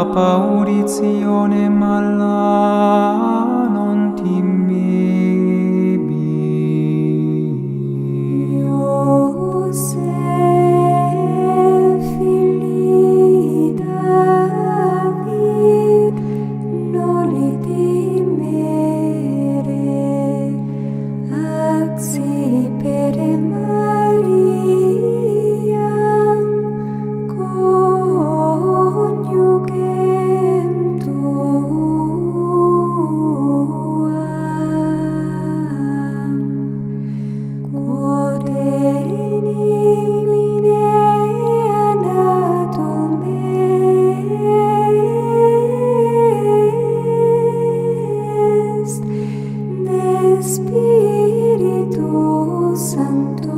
apparizione mala non timebi. Iosef, figli David, noli timere, accipere Mariam, coniugem tuam. Quod elimine anatome est, de Spiritu Sancto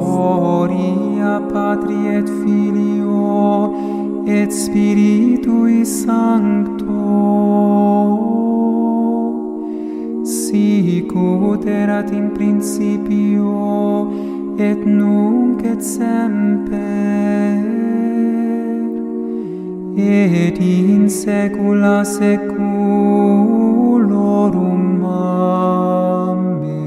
Gloria Patri et Filio et Spiritui Sancto, sic ut erat in principio et nunc et semper et in saecula saeculorum. Amen.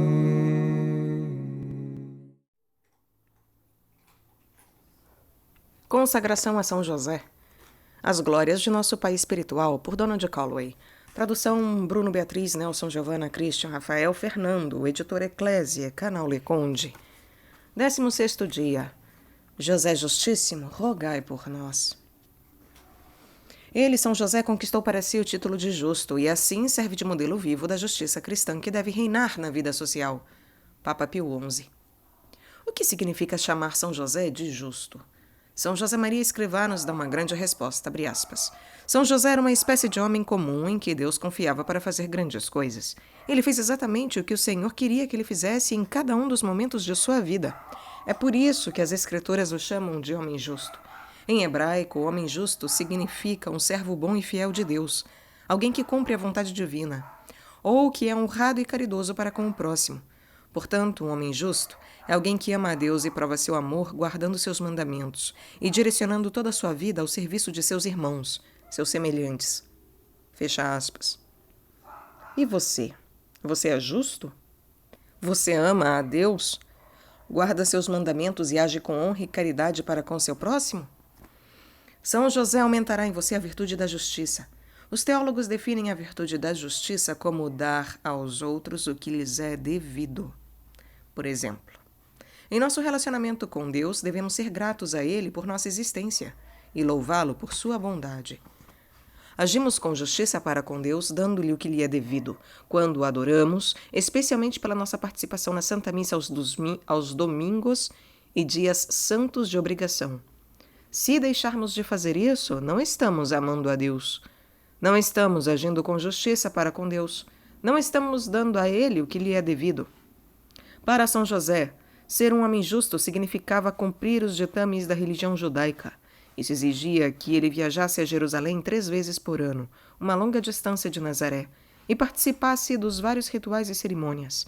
Consagração a São José. As Glórias de Nosso Pai Espiritual, por Donald Calloway. Tradução Bruno Beatriz, Nelson Giovanna, Christian, Rafael, Fernando, editor Eclésia, canal Leconde. 16º dia. José Justíssimo, rogai por nós. Ele, São José, conquistou para si o título de justo e assim serve de modelo vivo da justiça cristã que deve reinar na vida social. Papa Pio XI. O que significa chamar São José de justo? São José Maria Escrivá nos dá uma grande resposta, abre aspas. São José era uma espécie de homem comum em que Deus confiava para fazer grandes coisas. Ele fez exatamente o que o Senhor queria que ele fizesse em cada um dos momentos de sua vida. É por isso que as Escrituras o chamam de homem justo. Em hebraico, o homem justo significa um servo bom e fiel de Deus, alguém que cumpre a vontade divina, ou que é honrado e caridoso para com o próximo. Portanto, um homem justo é alguém que ama a Deus e prova seu amor guardando seus mandamentos e direcionando toda a sua vida ao serviço de seus irmãos, seus semelhantes. Fecha aspas. E você? Você é justo? Você ama a Deus? Guarda seus mandamentos e age com honra e caridade para com seu próximo? São José aumentará em você a virtude da justiça. Os teólogos definem a virtude da justiça como dar aos outros o que lhes é devido. Por exemplo, em nosso relacionamento com Deus, devemos ser gratos a Ele por nossa existência e louvá-lo por sua bondade. Agimos com justiça para com Deus, dando-lhe o que lhe é devido, quando o adoramos, especialmente pela nossa participação na Santa Missa aos domingos e dias santos de obrigação. Se deixarmos de fazer isso, não estamos amando a Deus. Não estamos agindo com justiça para com Deus. Não estamos dando a Ele o que lhe é devido. Para São José, ser um homem justo significava cumprir os ditames da religião judaica. Isso exigia que ele viajasse a Jerusalém 3 vezes por ano, uma longa distância de Nazaré, e participasse dos vários rituais e cerimônias.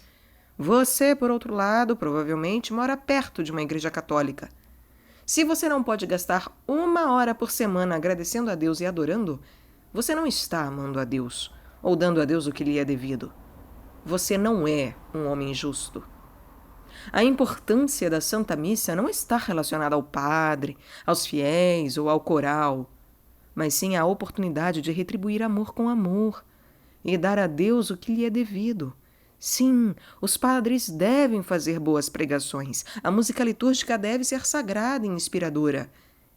Você, por outro lado, provavelmente mora perto de uma igreja católica. Se você não pode gastar 1 hora por semana agradecendo a Deus e adorando, você não está amando a Deus, ou dando a Deus o que lhe é devido. Você não é um homem justo. A importância da Santa Missa não está relacionada ao padre, aos fiéis ou ao coral, mas sim à oportunidade de retribuir amor com amor e dar a Deus o que lhe é devido. Sim, os padres devem fazer boas pregações, a música litúrgica deve ser sagrada e inspiradora.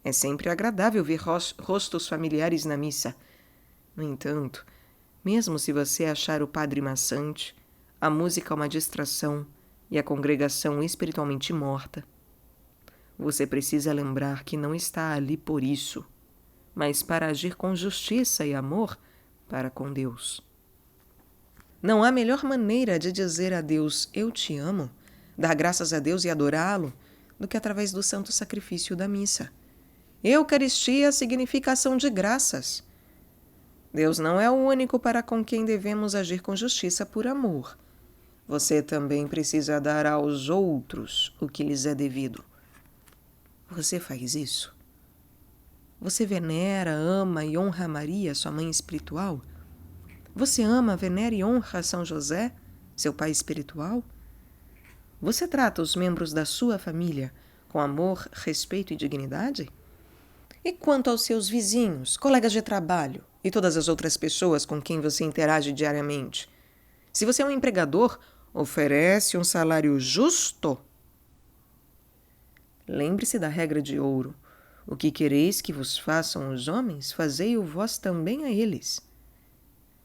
É sempre agradável ver rostos familiares na missa. No entanto, mesmo se você achar o padre maçante, a música uma distração e a congregação espiritualmente morta, você precisa lembrar que não está ali por isso, mas para agir com justiça e amor para com Deus. Não há melhor maneira de dizer a Deus, eu te amo, dar graças a Deus e adorá-lo, do que através do santo sacrifício da missa. Eucaristia significa ação de graças. Deus não é o único para com quem devemos agir com justiça por amor. você também precisa dar aos outros o que lhes é devido. Você faz isso? Você venera, ama e honra Maria, sua mãe espiritual? Você ama, venera e honra São José, seu pai espiritual? Você trata os membros da sua família com amor, respeito e dignidade? E quanto aos seus vizinhos, colegas de trabalho e todas as outras pessoas com quem você interage diariamente? Se você é um empregador, oferece um salário justo? Lembre-se da regra de ouro. O que quereis que vos façam os homens, fazei-o vós também a eles.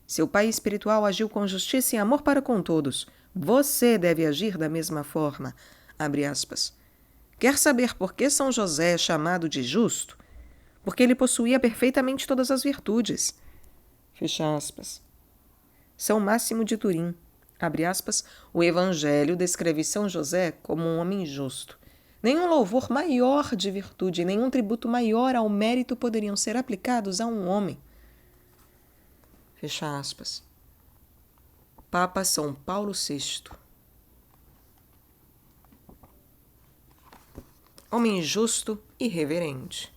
Seu pai espiritual agiu com justiça e amor para com todos. Você deve agir da mesma forma. Abre aspas. Quer saber por que São José é chamado de justo? Porque ele possuía perfeitamente todas as virtudes. Fecha aspas. São Máximo de Turim, abre aspas, o Evangelho descreve São José como um homem justo. Nenhum louvor maior de virtude, nenhum tributo maior ao mérito poderiam ser aplicados a um homem. Fecha aspas. Papa São Paulo VI. Homem justo e reverente.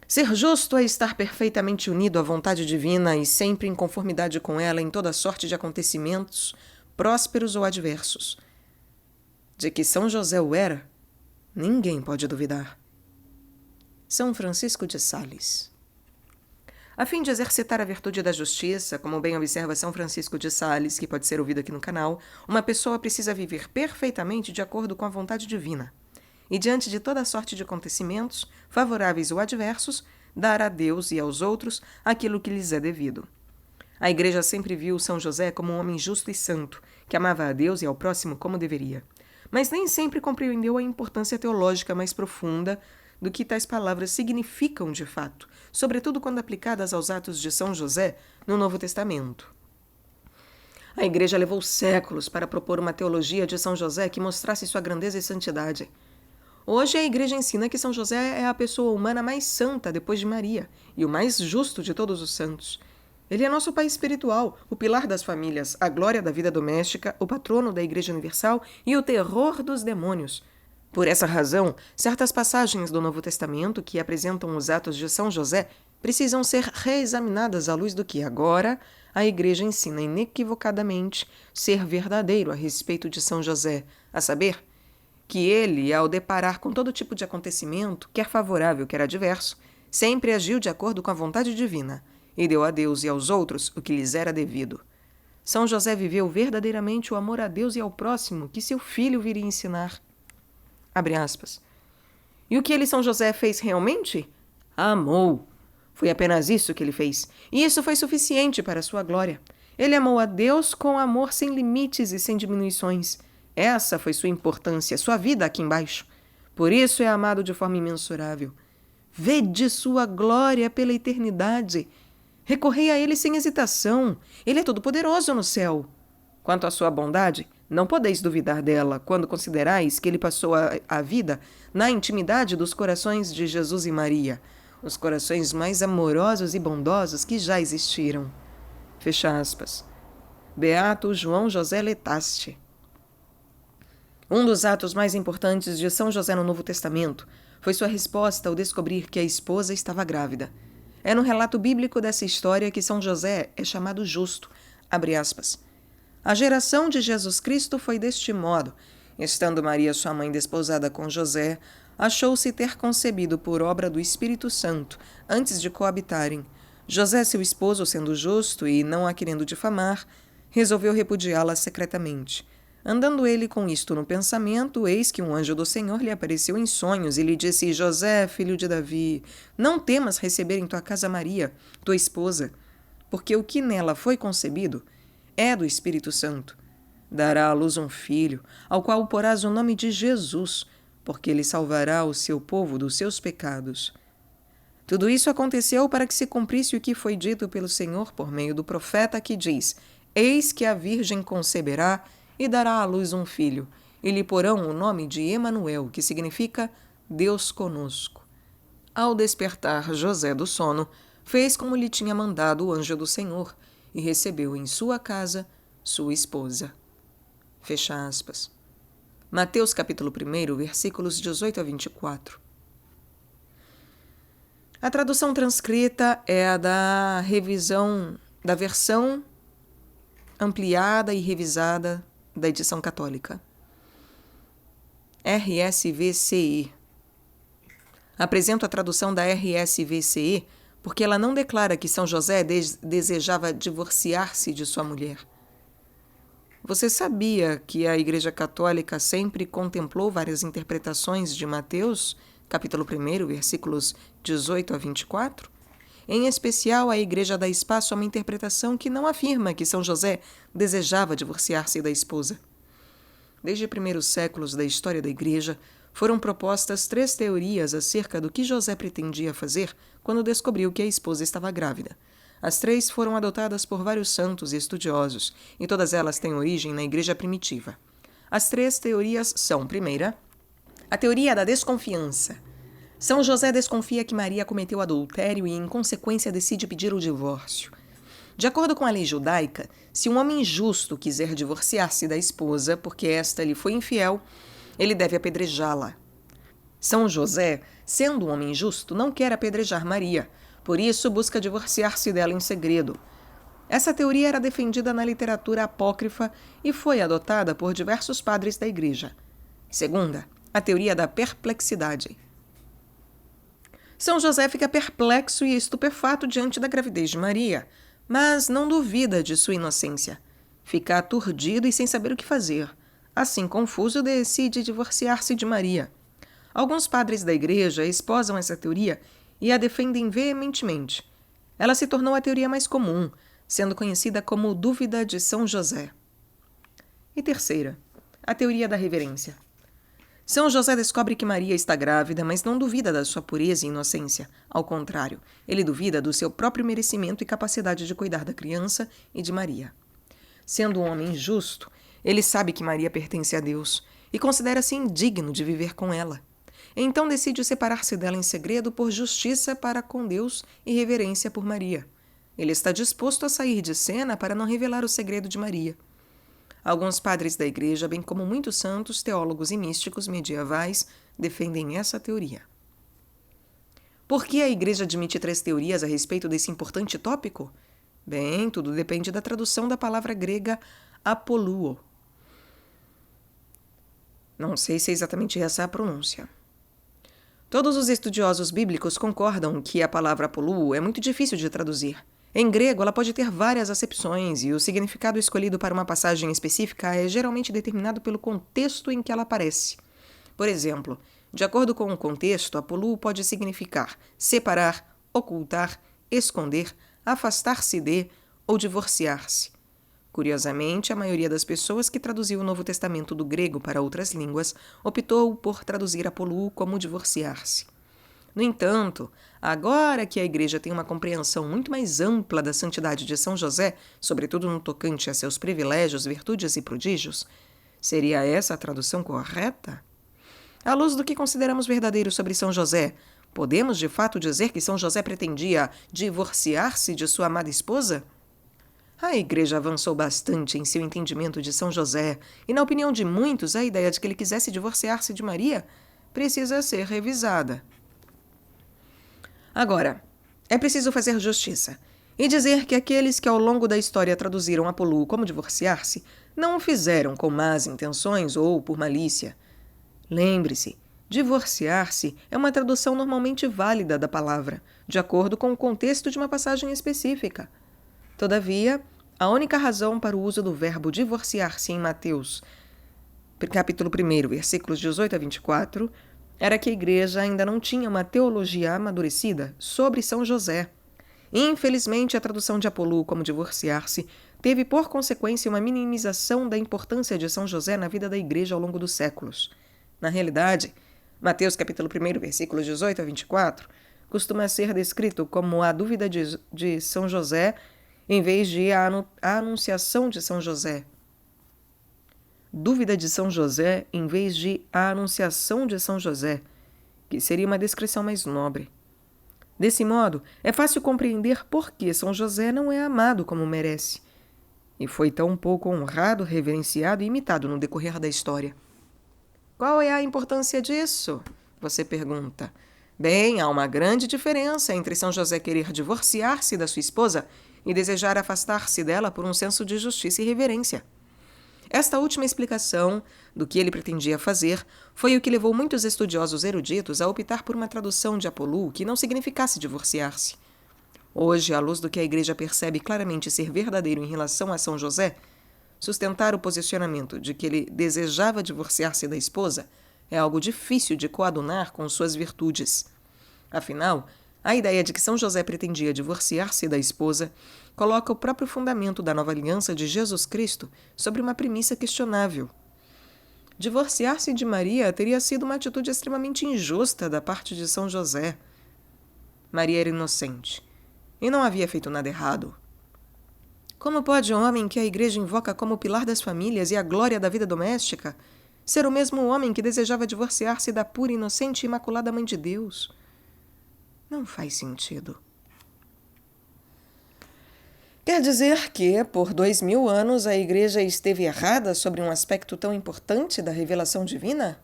Ser justo é estar perfeitamente unido à vontade divina e sempre em conformidade com ela em toda sorte de acontecimentos, prósperos ou adversos. De que São José o era, ninguém pode duvidar. São Francisco de Sales. A fim de exercitar a virtude da justiça, como bem observa São Francisco de Sales, que pode ser ouvido aqui no canal, uma pessoa precisa viver perfeitamente de acordo com a vontade divina. E diante de toda sorte de acontecimentos, favoráveis ou adversos, dar a Deus e aos outros aquilo que lhes é devido. A Igreja sempre viu São José como um homem justo e santo, que amava a Deus e ao próximo como deveria. Mas nem sempre compreendeu a importância teológica mais profunda do que tais palavras significam de fato, sobretudo quando aplicadas aos atos de São José no Novo Testamento. A Igreja levou séculos para propor uma teologia de São José que mostrasse sua grandeza e santidade. Hoje a Igreja ensina que São José é a pessoa humana mais santa depois de Maria e o mais justo de todos os santos. Ele é nosso pai espiritual, o pilar das famílias, a glória da vida doméstica, o patrono da Igreja Universal e o terror dos demônios. Por essa razão, certas passagens do Novo Testamento que apresentam os atos de São José precisam ser reexaminadas à luz do que agora a Igreja ensina inequivocadamente ser verdadeiro a respeito de São José, a saber, que ele, ao deparar com todo tipo de acontecimento, quer favorável, quer adverso, sempre agiu de acordo com a vontade divina e deu a Deus e aos outros o que lhes era devido. São José viveu verdadeiramente o amor a Deus e ao próximo que seu filho viria ensinar. Abre aspas. E o que ele, São José, fez realmente? Amou. Foi apenas isso que ele fez. E isso foi suficiente para a sua glória. Ele amou a Deus com amor sem limites e sem diminuições. Essa foi sua importância, sua vida aqui embaixo. Por isso é amado de forma imensurável. Vede sua glória pela eternidade. Recorrei a ele sem hesitação. Ele é todo-poderoso no céu. Quanto à sua bondade, não podeis duvidar dela quando considerais que ele passou a vida na intimidade dos corações de Jesus e Maria, os corações mais amorosos e bondosos que já existiram. Fecha aspas. Beato João José Letaste. Um dos atos mais importantes de São José no Novo Testamento foi sua resposta ao descobrir que a esposa estava grávida. É no relato bíblico dessa história que São José é chamado justo. Abre aspas. A geração de Jesus Cristo foi deste modo. Estando Maria, sua mãe, desposada com José, achou-se ter concebido por obra do Espírito Santo, antes de coabitarem. José, seu esposo, sendo justo e não a querendo difamar, resolveu repudiá-la secretamente. Andando ele com isto no pensamento, eis que um anjo do Senhor lhe apareceu em sonhos e lhe disse: José, filho de Davi, não temas receber em tua casa Maria, tua esposa, porque o que nela foi concebido é do Espírito Santo. Dará à luz um filho, ao qual porás o nome de Jesus, porque ele salvará o seu povo dos seus pecados. Tudo isso aconteceu para que se cumprisse o que foi dito pelo Senhor por meio do profeta que diz: Eis que a Virgem conceberá e dará à luz um filho, e lhe porão o nome de Emanuel, que significa Deus conosco. Ao despertar José do sono, fez como lhe tinha mandado o anjo do Senhor, e recebeu em sua casa sua esposa. Fecha aspas. Mateus capítulo 1, versículos 18 a 24. A tradução transcrita é a da versão ampliada e revisada da edição católica. RSVCE. Apresento a tradução da RSVCE porque ela não declara que São José desejava divorciar-se de sua mulher. Você sabia que a Igreja Católica sempre contemplou várias interpretações de Mateus, capítulo 1, versículos 18 a 24? Em especial, a Igreja dá espaço a uma interpretação que não afirma que São José desejava divorciar-se da esposa. Desde os primeiros séculos da história da Igreja, foram propostas 3 teorias acerca do que José pretendia fazer quando descobriu que a esposa estava grávida. As 3 foram adotadas por vários santos e estudiosos, e todas elas têm origem na Igreja primitiva. As 3 teorias são, primeira, a teoria da desconfiança. São José desconfia que Maria cometeu adultério e, em consequência, decide pedir o divórcio. De acordo com a lei judaica, se um homem justo quiser divorciar-se da esposa porque esta lhe foi infiel, ele deve apedrejá-la. São José, sendo um homem justo, não quer apedrejar Maria, por isso busca divorciar-se dela em segredo. Essa teoria era defendida na literatura apócrifa e foi adotada por diversos padres da Igreja. Segunda, a teoria da perplexidade. São José fica perplexo e estupefato diante da gravidez de Maria, mas não duvida de sua inocência. Fica aturdido e sem saber o que fazer. Assim, confuso, decide divorciar-se de Maria. Alguns padres da Igreja esposam essa teoria e a defendem veementemente. Ela se tornou a teoria mais comum, sendo conhecida como dúvida de São José. E terceira, a teoria da reverência. São José descobre que Maria está grávida, mas não duvida da sua pureza e inocência. Ao contrário, ele duvida do seu próprio merecimento e capacidade de cuidar da criança e de Maria. Sendo um homem justo, ele sabe que Maria pertence a Deus e considera-se indigno de viver com ela. Então decide separar-se dela em segredo por justiça para com Deus e reverência por Maria. Ele está disposto a sair de cena para não revelar o segredo de Maria. Alguns padres da Igreja, bem como muitos santos, teólogos e místicos medievais, defendem essa teoria. Por que a Igreja admite 3 teorias a respeito desse importante tópico? Bem, tudo depende da tradução da palavra grega apoluo. Não sei se é exatamente essa a pronúncia. Todos os estudiosos bíblicos concordam que a palavra apoluo é muito difícil de traduzir. Em grego, ela pode ter várias acepções e o significado escolhido para uma passagem específica é geralmente determinado pelo contexto em que ela aparece. Por exemplo, de acordo com o contexto, apoluo pode significar separar, ocultar, esconder, afastar-se de ou divorciar-se. Curiosamente, a maioria das pessoas que traduziu o Novo Testamento do grego para outras línguas optou por traduzir apoluo como divorciar-se. No entanto, agora que a Igreja tem uma compreensão muito mais ampla da santidade de São José, sobretudo no tocante a seus privilégios, virtudes e prodígios, seria essa a tradução correta? À luz do que consideramos verdadeiro sobre São José, podemos de fato dizer que São José pretendia divorciar-se de sua amada esposa? A Igreja avançou bastante em seu entendimento de São José, e na opinião de muitos, a ideia de que ele quisesse divorciar-se de Maria precisa ser revisada. Agora, é preciso fazer justiça e dizer que aqueles que ao longo da história traduziram apoluo como divorciar-se não o fizeram com más intenções ou por malícia. Lembre-se, divorciar-se é uma tradução normalmente válida da palavra, de acordo com o contexto de uma passagem específica. Todavia, a única razão para o uso do verbo divorciar-se em Mateus, capítulo 1, versículos 18 a 24, era que a Igreja ainda não tinha uma teologia amadurecida sobre São José. Infelizmente, a tradução de apoluo como divorciar-se teve por consequência uma minimização da importância de São José na vida da Igreja ao longo dos séculos. Na realidade, Mateus capítulo 1, versículos 18 a 24, costuma ser descrito como a dúvida de São José em vez de a anunciação de São José. Dúvida de São José em vez de a anunciação de São José, que seria uma descrição mais nobre. Desse modo, é fácil compreender por que São José não é amado como merece. e foi tão pouco honrado, reverenciado e imitado no decorrer da história. Qual é a importância disso? Você pergunta. Bem, há uma grande diferença entre São José querer divorciar-se da sua esposa e desejar afastar-se dela por um senso de justiça e reverência. Esta última explicação do que ele pretendia fazer foi o que levou muitos estudiosos eruditos a optar por uma tradução de Apolu que não significasse divorciar-se. Hoje, à luz do que a Igreja percebe claramente ser verdadeiro em relação a São José, sustentar o posicionamento de que ele desejava divorciar-se da esposa é algo difícil de coadunar com suas virtudes. Afinal, a ideia de que São José pretendia divorciar-se da esposa coloca o próprio fundamento da nova aliança de Jesus Cristo sobre uma premissa questionável. Divorciar-se de Maria teria sido uma atitude extremamente injusta da parte de São José. Maria era inocente e não havia feito nada errado. Como pode um homem que a Igreja invoca como o pilar das famílias e a glória da vida doméstica ser o mesmo homem que desejava divorciar-se da pura, inocente e imaculada Mãe de Deus? Não faz sentido. Quer dizer que, por 2000 anos, a Igreja esteve errada sobre um aspecto tão importante da revelação divina?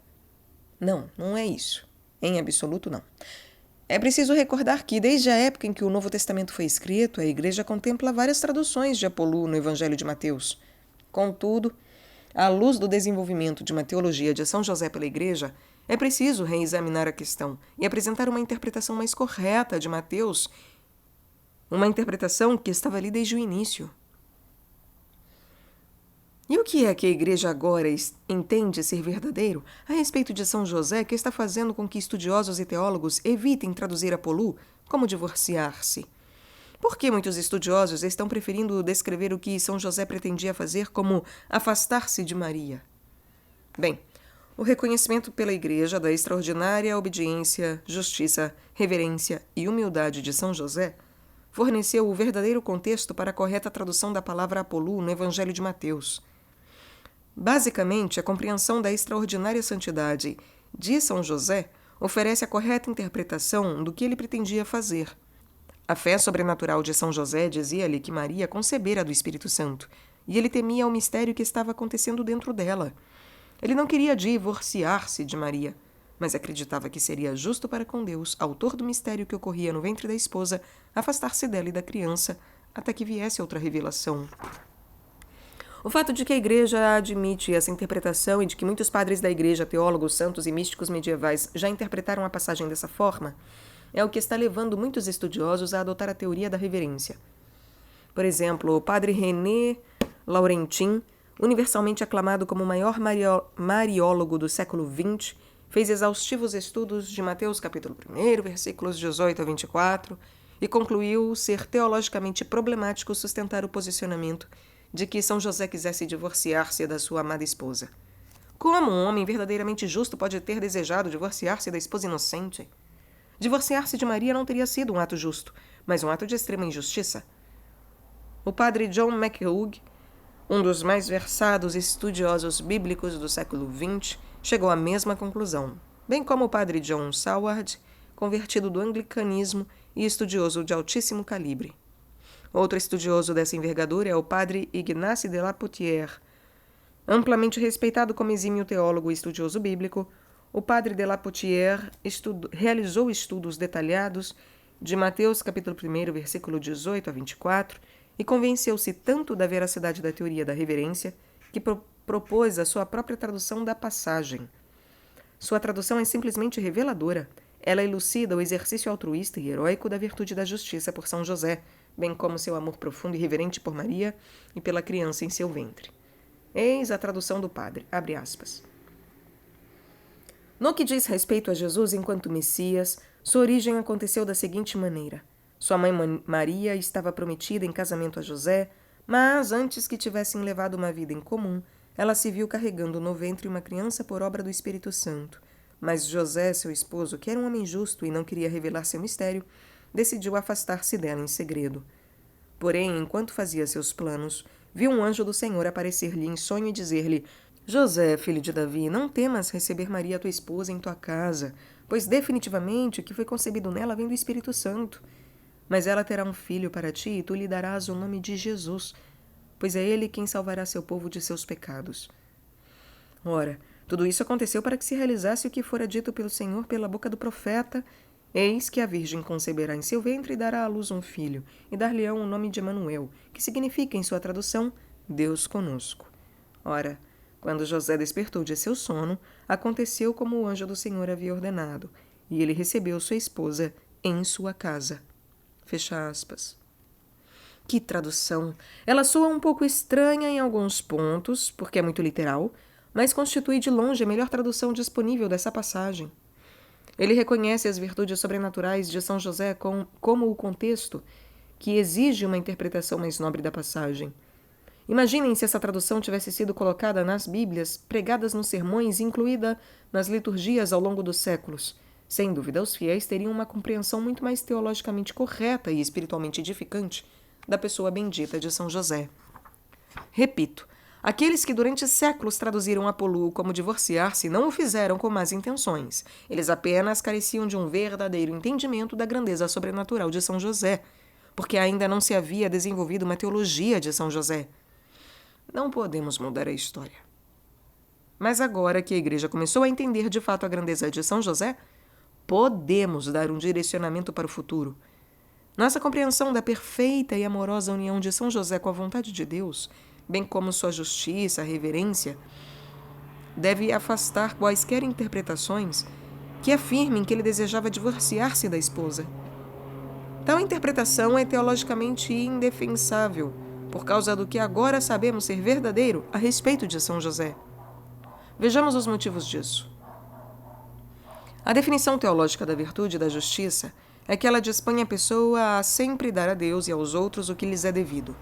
Não, não é isso. Em absoluto, não. É preciso recordar que, desde a época em que o Novo Testamento foi escrito, a Igreja contempla várias traduções de Apolu no Evangelho de Mateus. Contudo, à luz do desenvolvimento de uma teologia de São José pela Igreja, é preciso reexaminar a questão e apresentar uma interpretação mais correta de Mateus, uma interpretação que estava ali desde o início. E o que é que a Igreja agora entende ser verdadeiro a respeito de São José que está fazendo com que estudiosos e teólogos evitem traduzir Apolu como divorciar-se? Por que muitos estudiosos estão preferindo descrever o que São José pretendia fazer como afastar-se de Maria? Bem, o reconhecimento pela Igreja da extraordinária obediência, justiça, reverência e humildade de São José forneceu o verdadeiro contexto para a correta tradução da palavra Apolu no Evangelho de Mateus. Basicamente, a compreensão da extraordinária santidade de São José oferece a correta interpretação do que ele pretendia fazer. A fé sobrenatural de São José dizia-lhe que Maria concebera do Espírito Santo, e ele temia o mistério que estava acontecendo dentro dela. Ele não queria divorciar-se de Maria, mas acreditava que seria justo para com Deus, autor do mistério que ocorria no ventre da esposa, afastar-se dela e da criança, até que viesse outra revelação. O fato de que a Igreja admite essa interpretação e de que muitos padres da Igreja, teólogos, santos e místicos medievais já interpretaram a passagem dessa forma, é o que está levando muitos estudiosos a adotar a teoria da reverência. Por exemplo, o padre René Laurentin, universalmente aclamado como o maior mariólogo do século XX, fez exaustivos estudos de Mateus capítulo 1, versículos 18 a 24, e concluiu ser teologicamente problemático sustentar o posicionamento de que São José quisesse divorciar-se da sua amada esposa. Como um homem verdadeiramente justo pode ter desejado divorciar-se da esposa inocente? Divorciar-se de Maria não teria sido um ato justo, mas um ato de extrema injustiça. O padre John McHugh, um dos mais versados estudiosos bíblicos do século XX, chegou à mesma conclusão, bem como o padre John Saward, convertido do anglicanismo e estudioso de altíssimo calibre. Outro estudioso dessa envergadura é o padre Ignace de la Potière. Amplamente respeitado como exímio teólogo e estudioso bíblico, o padre de la Potière realizou estudos detalhados de Mateus capítulo 1, versículo 18 a 24, e convenceu-se tanto da veracidade da teoria da reverência que propôs a sua própria tradução da passagem. Sua tradução é simplesmente reveladora. Ela elucida o exercício altruísta e heróico da virtude da justiça por São José, bem como seu amor profundo e reverente por Maria e pela criança em seu ventre. Eis a tradução do padre, abre aspas. No que diz respeito a Jesus enquanto Messias, sua origem aconteceu da seguinte maneira. Sua mãe Maria estava prometida em casamento a José, mas antes que tivessem levado uma vida em comum, ela se viu carregando no ventre uma criança por obra do Espírito Santo. Mas José, seu esposo, que era um homem justo e não queria revelar seu mistério, decidiu afastar-se dela em segredo. Porém, enquanto fazia seus planos, viu um anjo do Senhor aparecer-lhe em sonho e dizer-lhe: José, filho de Davi, não temas receber Maria, tua esposa, em tua casa, pois definitivamente o que foi concebido nela vem do Espírito Santo. Mas ela terá um filho para ti e tu lhe darás o nome de Jesus, pois é ele quem salvará seu povo de seus pecados. Ora, tudo isso aconteceu para que se realizasse o que fora dito pelo Senhor pela boca do profeta: eis que a virgem conceberá em seu ventre e dará à luz um filho, e dar-lhe-ão o nome de Emanuel, que significa, em sua tradução, Deus conosco. Ora, quando José despertou de seu sono, aconteceu como o anjo do Senhor havia ordenado, e ele recebeu sua esposa em sua casa. Fecha aspas. Que tradução! Ela soa um pouco estranha em alguns pontos, porque é muito literal, mas constitui de longe a melhor tradução disponível dessa passagem. Ele reconhece as virtudes sobrenaturais de São José como o contexto que exige uma interpretação mais nobre da passagem. Imaginem se essa tradução tivesse sido colocada nas Bíblias, pregadas nos sermões e incluída nas liturgias ao longo dos séculos. Sem dúvida, os fiéis teriam uma compreensão muito mais teologicamente correta e espiritualmente edificante da pessoa bendita de São José. Repito, aqueles que durante séculos traduziram Apolu como divorciar-se não o fizeram com más intenções. Eles apenas careciam de um verdadeiro entendimento da grandeza sobrenatural de São José, porque ainda não se havia desenvolvido uma teologia de São José. Não podemos mudar a história. Mas agora que a Igreja começou a entender de fato a grandeza de São José, podemos dar um direcionamento para o futuro. Nossa compreensão da perfeita e amorosa união de São José com a vontade de Deus, bem como sua justiça, reverência, deve afastar quaisquer interpretações que afirmem que ele desejava divorciar-se da esposa. Tal interpretação é teologicamente indefensável, por causa do que agora sabemos ser verdadeiro a respeito de São José. Vejamos os motivos disso. A definição teológica da virtude e da justiça é que ela dispõe a pessoa a sempre dar a Deus e aos outros o que lhes é devido.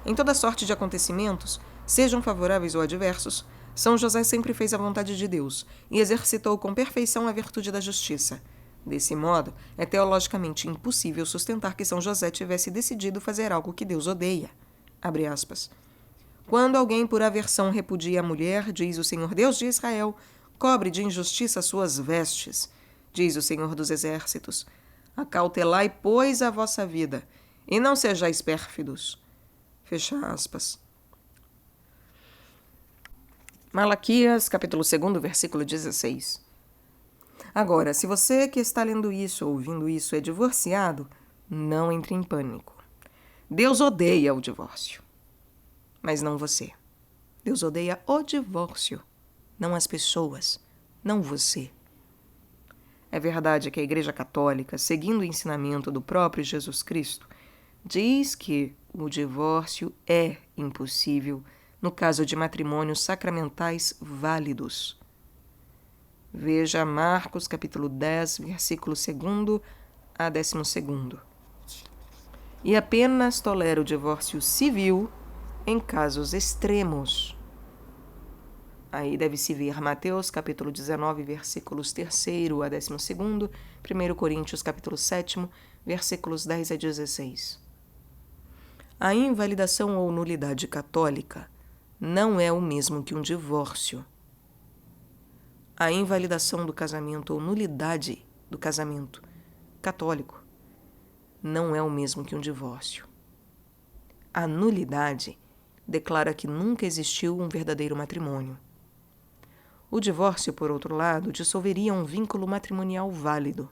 Em toda sorte de acontecimentos, sejam favoráveis ou adversos, São José sempre fez a vontade de Deus e exercitou com perfeição a virtude da justiça. Desse modo, é teologicamente impossível sustentar que São José tivesse decidido fazer algo que Deus odeia. Abre aspas. Quando alguém por aversão repudia a mulher, diz o Senhor Deus de Israel, cobre de injustiça suas vestes, diz o Senhor dos Exércitos. Acautelai, pois, a vossa vida, e não sejais pérfidos. Fecha aspas. Malaquias, capítulo 2, versículo 16. Agora, se você que está lendo isso ou ouvindo isso é divorciado, não entre em pânico. Deus odeia o divórcio, mas não você. Deus odeia o divórcio, não as pessoas, não você. É verdade que a Igreja Católica, seguindo o ensinamento do próprio Jesus Cristo, diz que o divórcio é impossível no caso de matrimônios sacramentais válidos. Veja Marcos, capítulo 10, versículo 2 a 12. E apenas tolera o divórcio civil em casos extremos. Aí deve-se ver Mateus, capítulo 19, versículos 3 a 12, 1 Coríntios, capítulo 7, versículos 10 a 16. A invalidação ou nulidade católica não é o mesmo que um divórcio. A invalidação do casamento ou nulidade do casamento católico não é o mesmo que um divórcio. A nulidade declara que nunca existiu um verdadeiro matrimônio. O divórcio, por outro lado, dissolveria um vínculo matrimonial válido.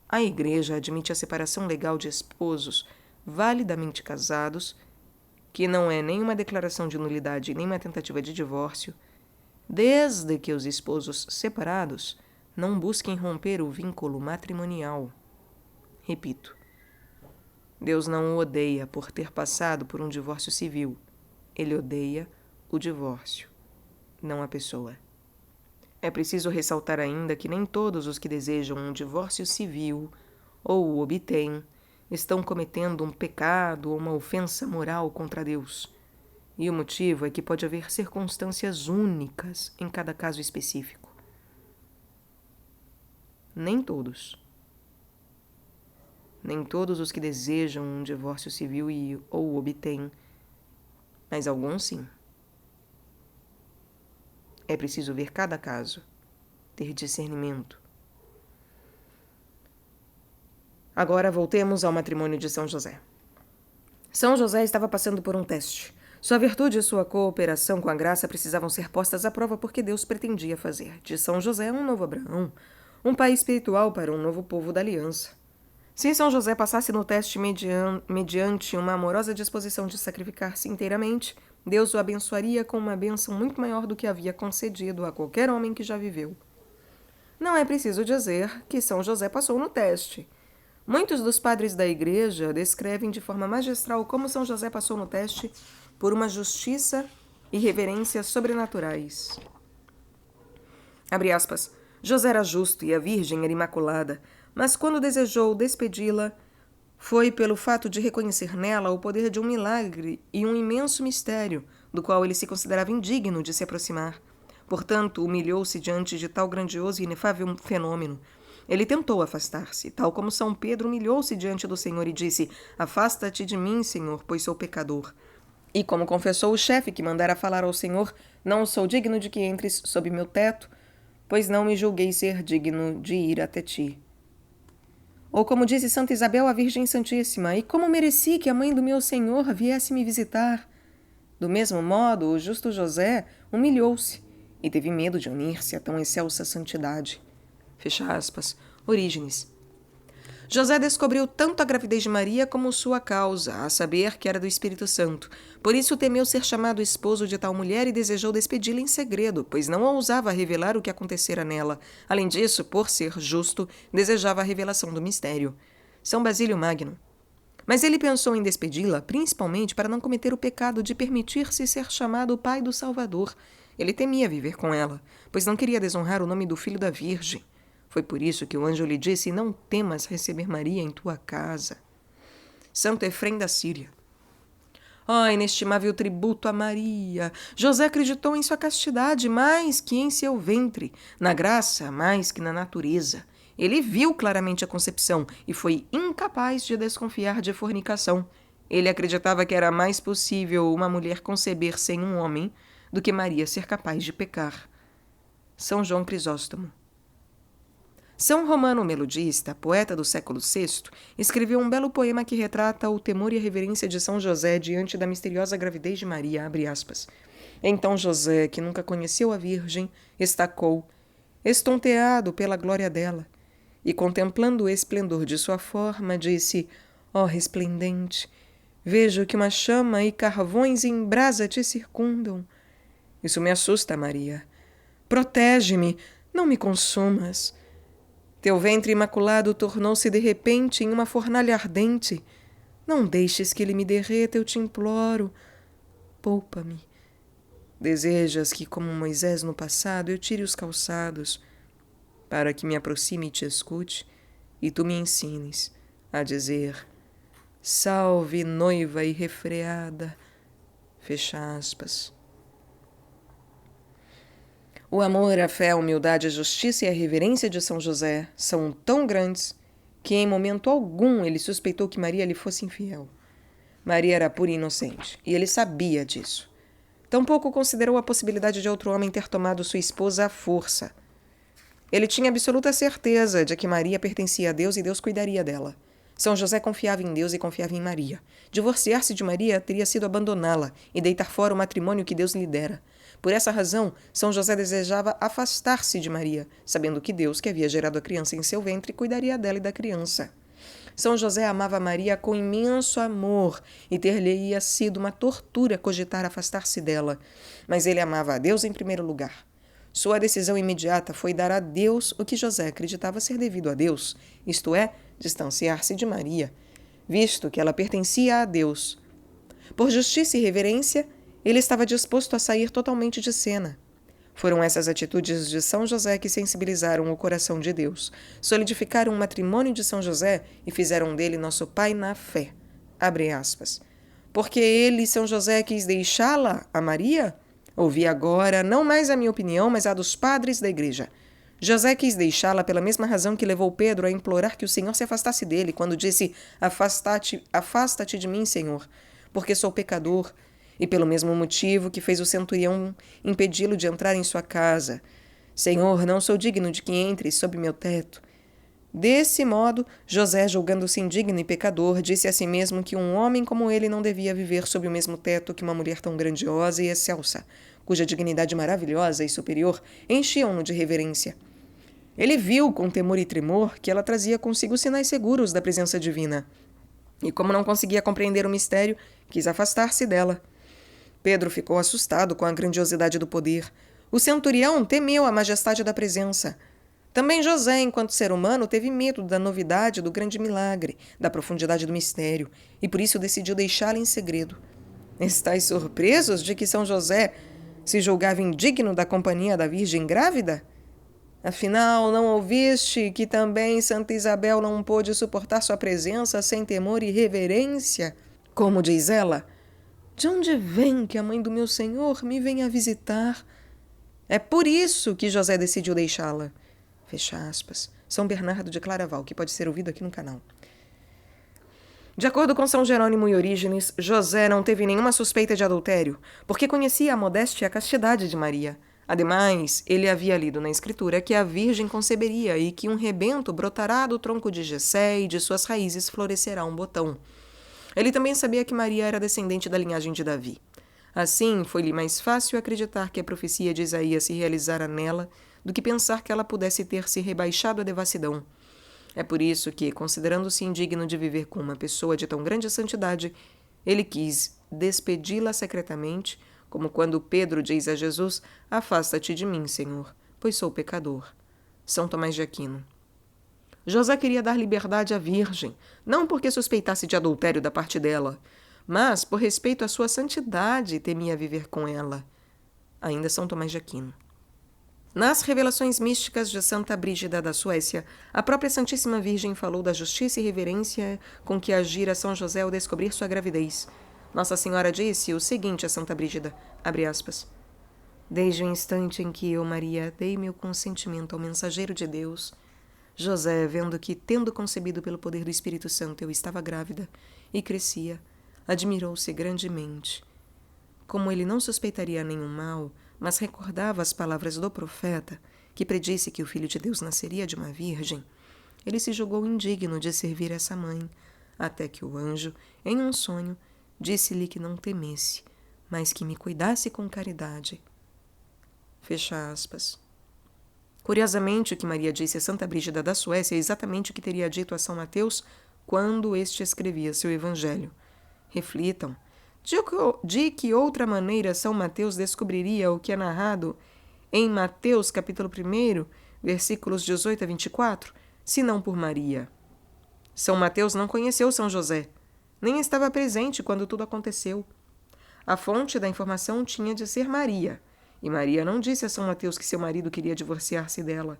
A Igreja admite a separação legal de esposos validamente casados, que não é nem uma declaração de nulidade nem uma tentativa de divórcio, desde que os esposos separados não busquem romper o vínculo matrimonial. Repito, Deus não o odeia por ter passado por um divórcio civil. Ele odeia o divórcio, não a pessoa. É preciso ressaltar ainda que nem todos os que desejam um divórcio civil ou o obtêm estão cometendo um pecado ou uma ofensa moral contra Deus. E o motivo é que pode haver circunstâncias únicas em cada caso específico. Nem todos os que desejam um divórcio civil ou o obtêm, mas alguns sim. É preciso ver cada caso, ter discernimento. Agora voltemos ao matrimônio de São José. São José estava passando por um teste. Sua virtude e sua cooperação com a graça precisavam ser postas à prova porque Deus pretendia fazer de São José um novo Abraão, um pai espiritual para um novo povo da aliança. Se São José passasse no teste mediante uma amorosa disposição de sacrificar-se inteiramente, Deus o abençoaria com uma bênção muito maior do que havia concedido a qualquer homem que já viveu. Não é preciso dizer que São José passou no teste. Muitos dos padres da Igreja descrevem de forma magistral como São José passou no teste por uma justiça e reverência sobrenaturais. Abre aspas. José era justo e a Virgem era imaculada, mas quando desejou despedi-la, foi pelo fato de reconhecer nela o poder de um milagre e um imenso mistério, do qual ele se considerava indigno de se aproximar. Portanto, humilhou-se diante de tal grandioso e inefável fenômeno. Ele tentou afastar-se, tal como São Pedro humilhou-se diante do Senhor e disse: Afasta-te de mim, Senhor, pois sou pecador. E como confessou o chefe que mandara falar ao Senhor: Não sou digno de que entres sob meu teto, pois não me julguei ser digno de ir até ti. Ou como disse Santa Isabel à Virgem Santíssima: E como mereci que a mãe do meu Senhor viesse me visitar? Do mesmo modo, o justo José humilhou-se e teve medo de unir-se a tão excelsa santidade. Fecha aspas. Orígenes. José descobriu tanto a gravidez de Maria como sua causa, a saber que era do Espírito Santo. Por isso temeu ser chamado esposo de tal mulher e desejou despedi-la em segredo, pois não ousava revelar o que acontecera nela. Além disso, por ser justo, desejava a revelação do mistério. São Basílio Magno. Mas ele pensou em despedi-la, principalmente para não cometer o pecado de permitir-se ser chamado pai do Salvador. Ele temia viver com ela, pois não queria desonrar o nome do filho da Virgem. Foi por isso que o anjo lhe disse: Não temas receber Maria em tua casa. Santo Efrém da Síria. Inestimável tributo a Maria! José acreditou em sua castidade mais que em seu ventre, na graça mais que na natureza. Ele viu claramente a concepção e foi incapaz de desconfiar de fornicação. Ele acreditava que era mais possível uma mulher conceber sem um homem do que Maria ser capaz de pecar. São João Crisóstomo. São Romano Melodista, poeta do século VI, escreveu um belo poema que retrata o temor e a reverência de São José diante da misteriosa gravidez de Maria, abre aspas. Então José, que nunca conheceu a Virgem, estacou, estonteado pela glória dela, e contemplando o esplendor de sua forma, disse: resplendente, vejo que uma chama e carvões em brasa te circundam. Isso me assusta, Maria. Protege-me, não me consumas. Teu ventre imaculado tornou-se de repente em uma fornalha ardente. Não deixes que ele me derreta, eu te imploro. Poupa-me. Desejas que, como Moisés no passado, eu tire os calçados, para que me aproxime e te escute, e tu me ensines a dizer: Salve, noiva irrefreada. Fecha aspas. O amor, a fé, a humildade, a justiça e a reverência de São José são tão grandes que em momento algum ele suspeitou que Maria lhe fosse infiel. Maria era pura e inocente, e ele sabia disso. Tampouco considerou a possibilidade de outro homem ter tomado sua esposa à força. Ele tinha absoluta certeza de que Maria pertencia a Deus e Deus cuidaria dela. São José confiava em Deus e confiava em Maria. Divorciar-se de Maria teria sido abandoná-la e deitar fora o matrimônio que Deus lhe dera. Por essa razão, São José desejava afastar-se de Maria, sabendo que Deus, que havia gerado a criança em seu ventre, cuidaria dela e da criança. São José amava Maria com imenso amor e ter-lhe-ia sido uma tortura cogitar afastar-se dela. Mas ele amava a Deus em primeiro lugar. Sua decisão imediata foi dar a Deus o que José acreditava ser devido a Deus, isto é, distanciar-se de Maria, visto que ela pertencia a Deus. Por justiça e reverência, ele estava disposto a sair totalmente de cena. Foram essas atitudes de São José que sensibilizaram o coração de Deus, solidificaram o matrimônio de São José e fizeram dele nosso pai na fé. Abre aspas. Porque ele, São José, quis deixá-la a Maria? Ouvi agora, não mais a minha opinião, mas a dos padres da igreja. José quis deixá-la pela mesma razão que levou Pedro a implorar que o Senhor se afastasse dele, quando disse: Afasta-te de mim, Senhor, porque sou pecador, e pelo mesmo motivo que fez o centurião impedi-lo de entrar em sua casa. Senhor, não sou digno de que entres sob meu teto. Desse modo, José, julgando-se indigno e pecador, disse a si mesmo que um homem como ele não devia viver sob o mesmo teto que uma mulher tão grandiosa e excelsa, cuja dignidade maravilhosa e superior enchiam-no de reverência. Ele viu, com temor e tremor, que ela trazia consigo sinais seguros da presença divina. E como não conseguia compreender o mistério, quis afastar-se dela. Pedro ficou assustado com a grandiosidade do poder. O centurião temeu a majestade da presença. Também José, enquanto ser humano, teve medo da novidade do grande milagre, da profundidade do mistério, e por isso decidiu deixá-la em segredo. Estais surpresos de que São José se julgava indigno da companhia da Virgem grávida? Afinal, não ouviste que também Santa Isabel não pôde suportar sua presença sem temor e reverência? Como diz ela, de onde vem que a mãe do meu Senhor me venha visitar? É por isso que José decidiu deixá-la. Fecha aspas. São Bernardo de Claraval, que pode ser ouvido aqui no canal. De acordo com São Jerônimo e Orígenes, José não teve nenhuma suspeita de adultério, porque conhecia a modéstia e a castidade de Maria. Ademais, ele havia lido na Escritura que a Virgem conceberia e que um rebento brotará do tronco de Jessé e de suas raízes florescerá um botão. Ele também sabia que Maria era descendente da linhagem de Davi. Assim, foi-lhe mais fácil acreditar que a profecia de Isaías se realizara nela do que pensar que ela pudesse ter se rebaixado à devassidão. É por isso que, considerando-se indigno de viver com uma pessoa de tão grande santidade, ele quis despedi-la secretamente, como quando Pedro diz a Jesus: afasta-te de mim, Senhor, pois sou pecador. São Tomás de Aquino. José queria dar liberdade à Virgem, não porque suspeitasse de adultério da parte dela, mas por respeito à sua santidade temia viver com ela. Ainda São Tomás de Aquino. Nas revelações místicas de Santa Brígida da Suécia, a própria Santíssima Virgem falou da justiça e reverência com que agira São José ao descobrir sua gravidez. Nossa Senhora disse o seguinte a Santa Brígida, abre aspas, desde o instante em que eu, Maria, dei meu consentimento ao mensageiro de Deus, José, vendo que, tendo concebido pelo poder do Espírito Santo, eu estava grávida e crescia, admirou-se grandemente. Como ele não suspeitaria nenhum mal, mas recordava as palavras do profeta, que predisse que o Filho de Deus nasceria de uma virgem, ele se julgou indigno de servir essa mãe, até que o anjo, em um sonho, disse-lhe que não temesse, mas que me cuidasse com caridade. Fecha aspas. Curiosamente, o que Maria disse a Santa Brígida da Suécia é exatamente o que teria dito a São Mateus quando este escrevia seu Evangelho. Reflitam. De que outra maneira São Mateus descobriria o que é narrado em Mateus capítulo 1, versículos 18 a 24, se não por Maria? São Mateus não conheceu São José, nem estava presente quando tudo aconteceu. A fonte da informação tinha de ser Maria, e Maria não disse a São Mateus que seu marido queria divorciar-se dela.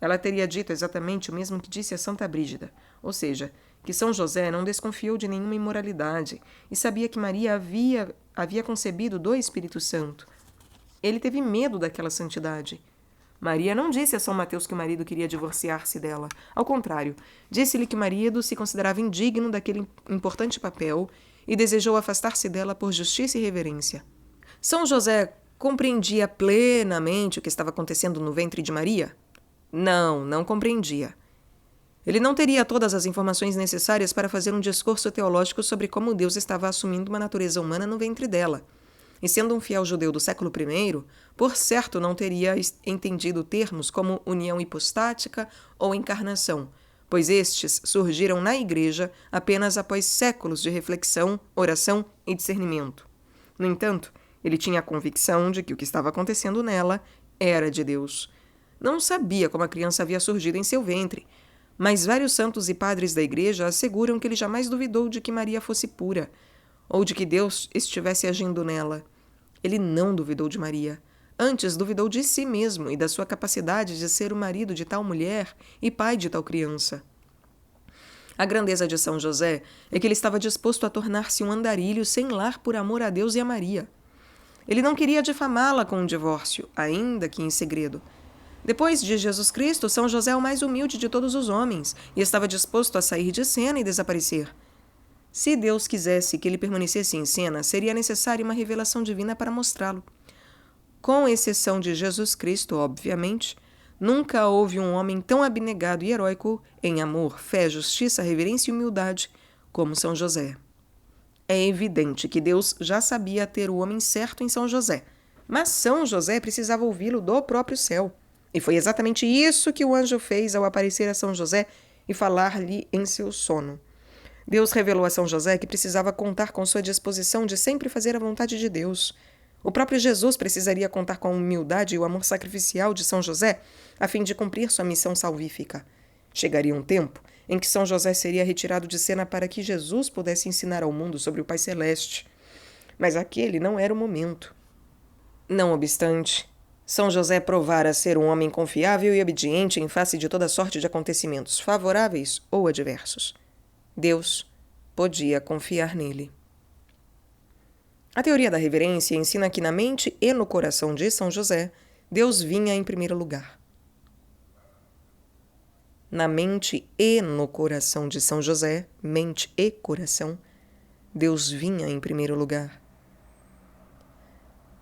Ela teria dito exatamente o mesmo que disse a Santa Brígida, ou seja, que São José não desconfiou de nenhuma imoralidade e sabia que Maria havia concebido do Espírito Santo. Ele teve medo daquela santidade. Maria não disse a São Mateus que o marido queria divorciar-se dela. Ao contrário, disse-lhe que o marido se considerava indigno daquele importante papel e desejou afastar-se dela por justiça e reverência. São José compreendia plenamente o que estava acontecendo no ventre de Maria? Não compreendia. Ele não teria todas as informações necessárias para fazer um discurso teológico sobre como Deus estava assumindo uma natureza humana no ventre dela. E sendo um fiel judeu do século I, por certo não teria entendido termos como união hipostática ou encarnação, pois estes surgiram na Igreja apenas após séculos de reflexão, oração e discernimento. No entanto, ele tinha a convicção de que o que estava acontecendo nela era de Deus. Não sabia como a criança havia surgido em seu ventre, mas vários santos e padres da Igreja asseguram que ele jamais duvidou de que Maria fosse pura, ou de que Deus estivesse agindo nela. Ele não duvidou de Maria. Antes, duvidou de si mesmo e da sua capacidade de ser o marido de tal mulher e pai de tal criança. A grandeza de São José é que ele estava disposto a tornar-se um andarilho sem lar por amor a Deus e a Maria. Ele não queria difamá-la com um divórcio, ainda que em segredo. Depois de Jesus Cristo, São José é o mais humilde de todos os homens e estava disposto a sair de cena e desaparecer. Se Deus quisesse que ele permanecesse em cena, seria necessária uma revelação divina para mostrá-lo. Com exceção de Jesus Cristo, obviamente, Nunca houve um homem tão abnegado e heróico em amor, fé, justiça, reverência e humildade como São José. É evidente que Deus já sabia ter o homem certo em São José, mas São José precisava ouvi-lo do próprio céu. E foi exatamente isso que o anjo fez ao aparecer a São José e falar-lhe em seu sono. Deus revelou a São José que precisava contar com sua disposição de sempre fazer a vontade de Deus. O próprio Jesus precisaria contar com a humildade e o amor sacrificial de São José a fim de cumprir sua missão salvífica. Chegaria um tempo em que São José seria retirado de cena para que Jesus pudesse ensinar ao mundo sobre o Pai Celeste. Mas aquele não era o momento. Não obstante, São José provara ser um homem confiável e obediente em face de toda sorte de acontecimentos, favoráveis ou adversos. Deus podia confiar nele. A teoria da reverência ensina que na mente e no coração de São José, Deus vinha em primeiro lugar. Na mente e no coração de São José, mente e coração, Deus vinha em primeiro lugar.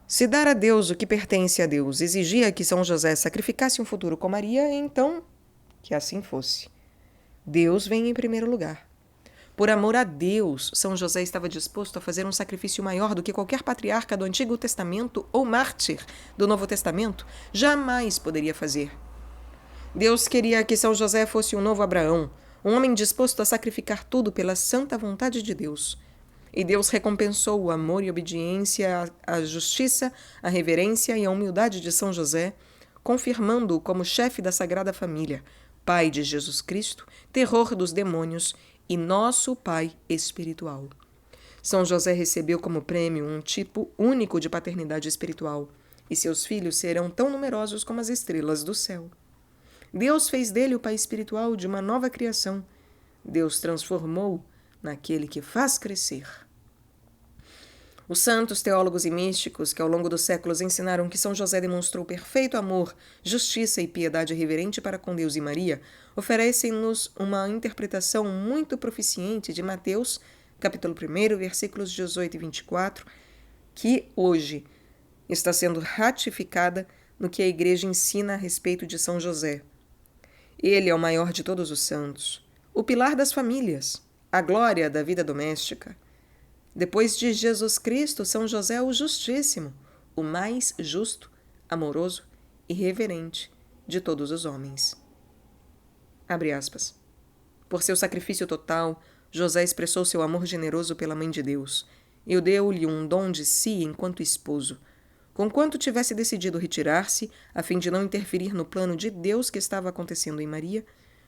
Se dar a Deus o que pertence a Deus exigia que São José sacrificasse um futuro com Maria, então que assim fosse. Deus vem em primeiro lugar. Por amor a Deus, São José estava disposto a fazer um sacrifício maior do que qualquer patriarca do Antigo Testamento ou mártir do Novo Testamento jamais poderia fazer. Deus queria que São José fosse um novo Abraão, um homem disposto a sacrificar tudo pela santa vontade de Deus. E Deus recompensou o amor e obediência, a justiça, a reverência e a humildade de São José, confirmando-o como chefe da Sagrada Família, pai de Jesus Cristo, terror dos demônios e nosso Pai espiritual. São José recebeu como prêmio um tipo único de paternidade espiritual, e seus filhos serão tão numerosos como as estrelas do céu. Deus fez dele o pai espiritual de uma nova criação. Deus transformou naquele que faz crescer. Os santos, teólogos e místicos que ao longo dos séculos ensinaram que São José demonstrou perfeito amor, justiça e piedade reverente para com Deus e Maria, oferecem-nos uma interpretação muito proficiente de Mateus, capítulo 1, versículos 18 e 24, que hoje está sendo ratificada no que a Igreja ensina a respeito de São José. Ele é o maior de todos os santos, o pilar das famílias, a glória da vida doméstica. Depois de Jesus Cristo, São José é o Justíssimo, o mais justo, amoroso e reverente de todos os homens. Abre aspas. Por seu sacrifício total, José expressou seu amor generoso pela Mãe de Deus e deu-lhe um dom de si enquanto esposo, conquanto tivesse decidido retirar-se, a fim de não interferir no plano de Deus que estava acontecendo em Maria.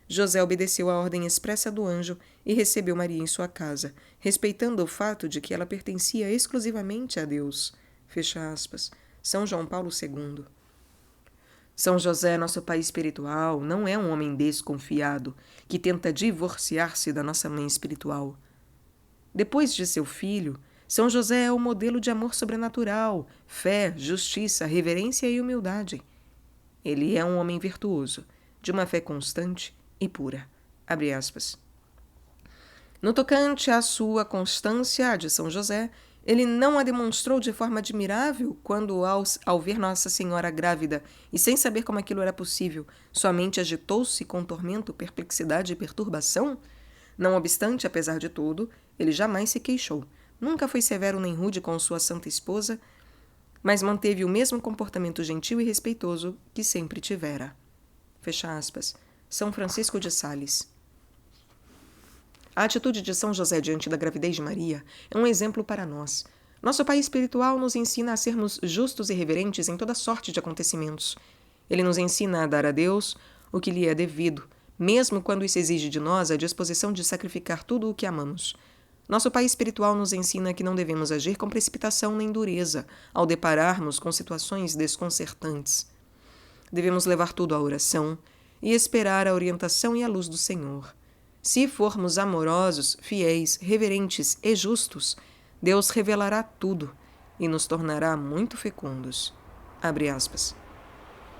José obedeceu à ordem expressa do anjo e recebeu Maria em sua casa, respeitando o fato de que ela pertencia exclusivamente a Deus. Fecha aspas. São João Paulo II. São José, nosso pai espiritual, não é um homem desconfiado que tenta divorciar-se da nossa mãe espiritual. Depois de seu filho, São José é o modelo de amor sobrenatural, fé, justiça, reverência e humildade. Ele é um homem virtuoso, de uma fé constante e pura. Abre aspas. No tocante à sua constância, a de São José, ele não a demonstrou de forma admirável quando, ao ver Nossa Senhora grávida e sem saber como aquilo era possível, sua mente agitou-se com tormento, perplexidade e perturbação? Não obstante, apesar de tudo, ele jamais se queixou. Nunca foi severo nem rude com sua santa esposa, mas manteve o mesmo comportamento gentil e respeitoso que sempre tivera. Fecha aspas. São Francisco de Sales. A atitude de São José diante da gravidez de Maria é um exemplo para nós. Nosso pai espiritual nos ensina a sermos justos e reverentes em toda sorte de acontecimentos. Ele nos ensina a dar a Deus o que lhe é devido, mesmo quando isso exige de nós a disposição de sacrificar tudo o que amamos. Nosso pai espiritual nos ensina que não devemos agir com precipitação nem dureza ao depararmos com situações desconcertantes. Devemos levar tudo à oração e esperar a orientação e a luz do Senhor. Se formos amorosos, fiéis, reverentes e justos, Deus revelará tudo e nos tornará muito fecundos. Abre aspas.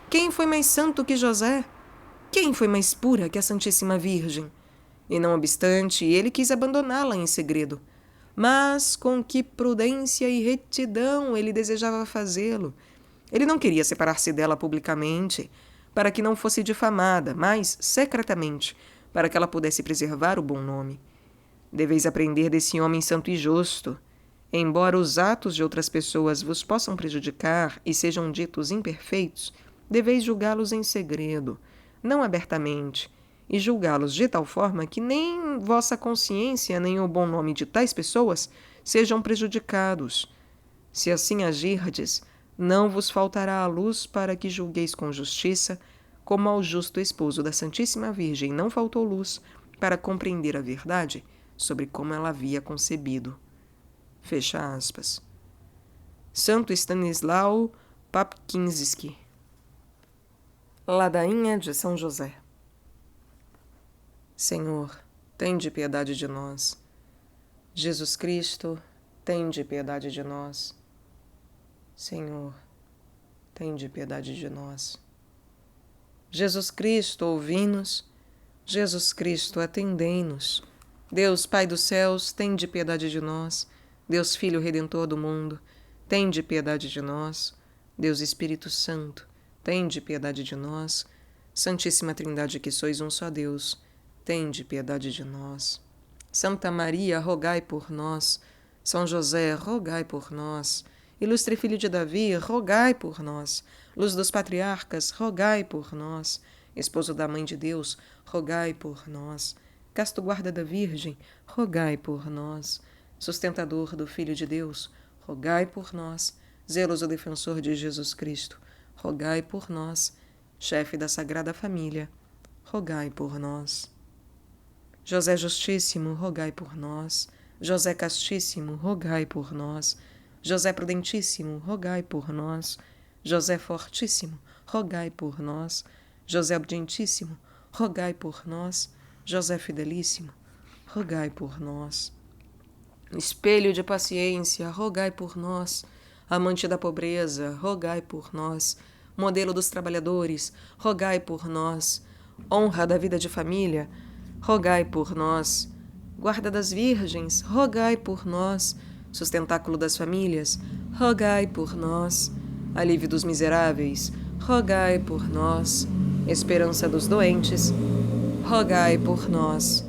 Quem foi mais santo que José? Quem foi mais pura que a Santíssima Virgem? E não obstante, ele quis abandoná-la em segredo. Mas com que prudência e retidão ele desejava fazê-lo. Ele não queria separar-se dela publicamente, para que não fosse difamada, mas secretamente, para que ela pudesse preservar o bom nome. Deveis aprender desse homem santo e justo. Embora os atos de outras pessoas vos possam prejudicar e sejam ditos imperfeitos, deveis julgá-los em segredo, não abertamente, e julgá-los de tal forma que nem vossa consciência nem o bom nome de tais pessoas sejam prejudicados. Se assim agirdes, não vos faltará a luz para que julgueis com justiça, como ao justo esposo da Santíssima Virgem não faltou luz para compreender a verdade sobre como ela havia concebido. Fecha aspas. Santo Stanislau Papkinski. Ladainha de São José. Senhor, tende piedade de nós. Jesus Cristo, tende piedade de nós. Senhor, tende piedade de nós. Jesus Cristo, ouvi-nos. Jesus Cristo, atendei-nos. Deus Pai dos céus, tende piedade de nós. Deus Filho Redentor do mundo, tende piedade de nós. Deus Espírito Santo, tende piedade de nós. Santíssima Trindade, que sois um só Deus, tende piedade de nós. Santa Maria, rogai por nós. São José, rogai por nós. Ilustre Filho de Davi, rogai por nós. Luz dos patriarcas, rogai por nós. Esposo da Mãe de Deus, rogai por nós. Casto guarda da Virgem, rogai por nós. Sustentador do Filho de Deus, rogai por nós. Zeloso defensor de Jesus Cristo, rogai por nós. Chefe da Sagrada Família, rogai por nós. José Justíssimo, rogai por nós. José Castíssimo, rogai por nós. José Prudentíssimo, rogai por nós. José Fortíssimo, rogai por nós. José Obedientíssimo, rogai por nós. José Fidelíssimo, rogai por nós. Espelho de paciência, rogai por nós. Amante da pobreza, rogai por nós. Modelo dos trabalhadores, rogai por nós. Honra da vida de família, rogai por nós. Guarda das virgens, rogai por nós. Sustentáculo das famílias, rogai por nós. Alívio dos miseráveis, rogai por nós. Esperança dos doentes, rogai por nós.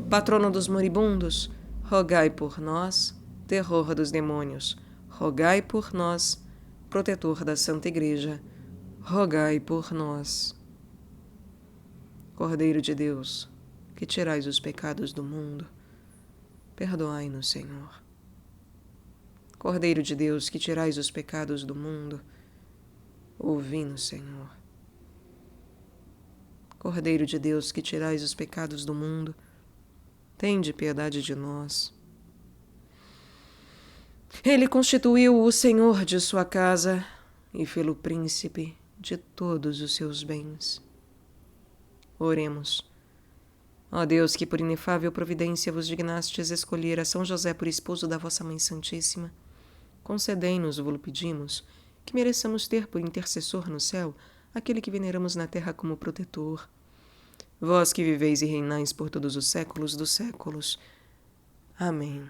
Patrono dos moribundos, rogai por nós. Terror dos demônios, rogai por nós. Protetor da Santa Igreja, rogai por nós. Cordeiro de Deus, que tirais os pecados do mundo, perdoai-nos, Senhor. Cordeiro de Deus, que tirais os pecados do mundo, ouvi-nos, Senhor. Cordeiro de Deus, que tirais os pecados do mundo, tende piedade de nós. Ele constituiu o Senhor de sua casa e fê-lo príncipe de todos os seus bens. Oremos. Ó Deus, que por inefável providência vos dignastes escolher a São José por esposo da vossa Mãe Santíssima, concedei-nos, vô-lo pedimos, que mereçamos ter por intercessor no céu aquele que veneramos na terra como protetor. Vós que viveis e reinais por todos os séculos dos séculos. Amém.